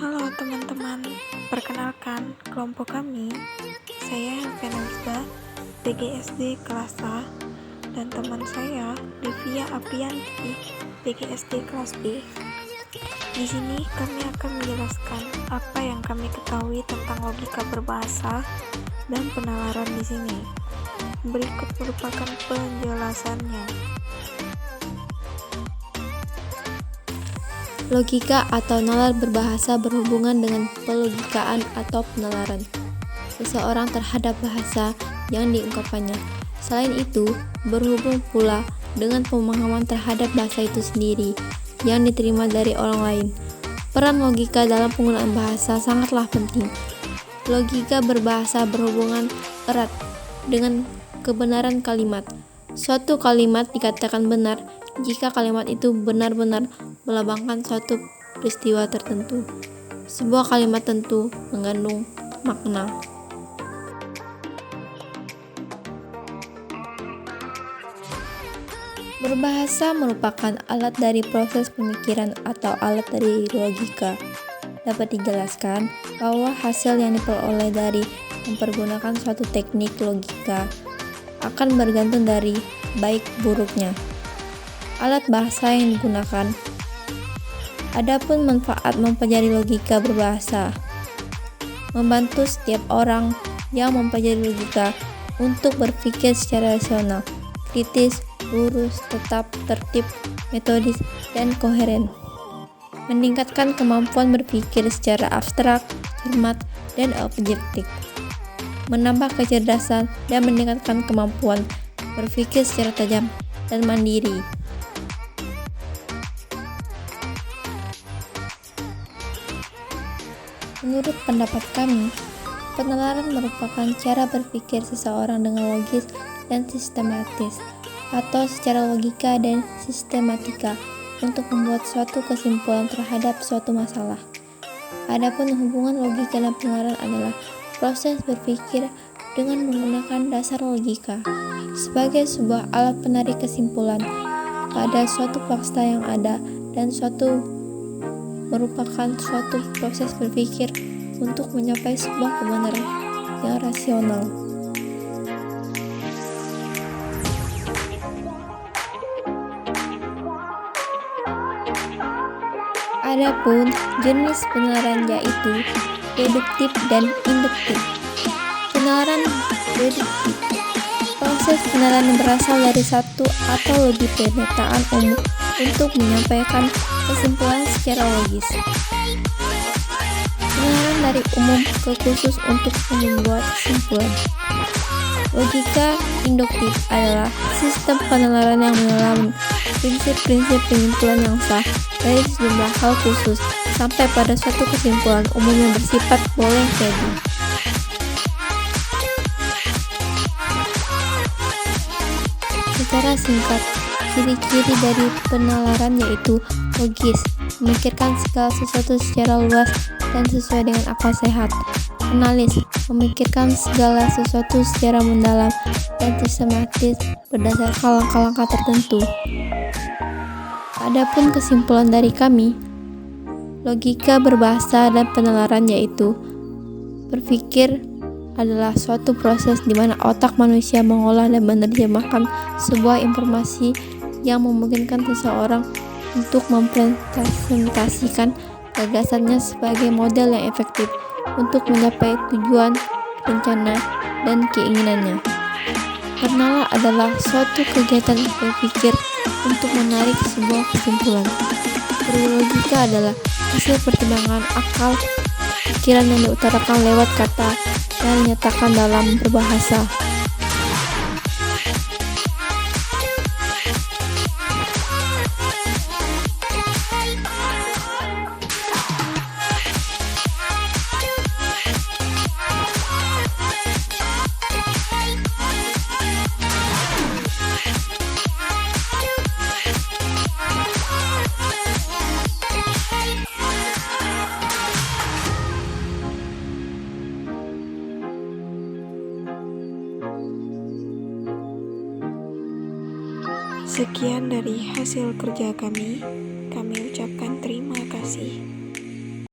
Halo teman-teman, perkenalkan kelompok kami. Saya Helvenalisa, PGSD kelas A, dan teman saya Livia Aprianti, PGSD kelas B. Di sini kami akan menjelaskan apa yang kami ketahui tentang logika berbahasa dan penalaran di sini. Berikut merupakan penjelasannya. Logika atau nalar berbahasa berhubungan dengan pelogikaan atau penalaran seseorang terhadap bahasa yang diungkapkannya. Selain itu, berhubung pula dengan pemahaman terhadap bahasa itu sendiri yang diterima dari orang lain. Peran logika dalam penggunaan bahasa sangatlah penting. Logika berbahasa berhubungan erat dengan kebenaran kalimat. Suatu kalimat dikatakan benar jika kalimat itu benar-benar melambangkan suatu peristiwa tertentu. Sebuah kalimat tentu mengandung makna. Berbahasa merupakan alat dari proses pemikiran atau alat dari logika. Dapat dijelaskan bahwa hasil yang diperoleh dari mempergunakan suatu teknik logika akan bergantung dari baik buruknya alat bahasa yang digunakan. Adapun manfaat mempelajari logika berbahasa, membantu setiap orang yang mempelajari logika untuk berpikir secara rasional, kritis, lurus, tetap, tertib, metodis, dan koheren. Meningkatkan kemampuan berpikir secara abstrak, cermat, dan objektif. Menambah kecerdasan dan meningkatkan kemampuan berpikir secara tajam dan mandiri. Menurut pendapat kami, penalaran merupakan cara berpikir seseorang dengan logis dan sistematis, atau secara logika dan sistematika untuk membuat suatu kesimpulan terhadap suatu masalah. Adapun hubungan logika dan penalaran adalah proses berpikir dengan menggunakan dasar logika sebagai sebuah alat penarik kesimpulan pada suatu fakta yang ada, dan suatu merupakan suatu proses berpikir untuk mencapai sebuah kebenaran yang rasional. Adapun jenis penalaran yaitu deduktif dan induktif. Penalaran deduktif, proses penalaran yang berasal dari satu atau lebih pernyataan umum untuk menyampaikan kesimpulan secara logis. Penalaran dari umum ke khusus untuk membuat kesimpulan. Logika induktif adalah sistem penalaran yang mengalami prinsip-prinsip penyimpulan yang sah dari sejumlah hal khusus sampai pada suatu kesimpulan umum yang bersifat boleh jadi. Secara singkat, ciri-ciri dari penalaran yaitu logis, memikirkan segala sesuatu secara luas dan sesuai dengan akal sehat. Analis, memikirkan segala sesuatu secara mendalam dan sistematis berdasarkan langkah-langkah tertentu. Adapun kesimpulan dari kami, logika berbahasa dan penalaran yaitu berpikir adalah suatu proses di mana otak manusia mengolah dan menerjemahkan sebuah informasi yang memungkinkan seseorang untuk mempresentasikan gagasannya sebagai model yang efektif untuk mencapai tujuan, rencana, dan keinginannya. Penala adalah suatu kegiatan berpikir untuk menarik sebuah kesimpulan. Logika adalah hasil pertimbangan akal pikiran yang diutarakan lewat kata yang dinyatakan dalam berbahasa. Sekian dari hasil kerja kami. Kami ucapkan terima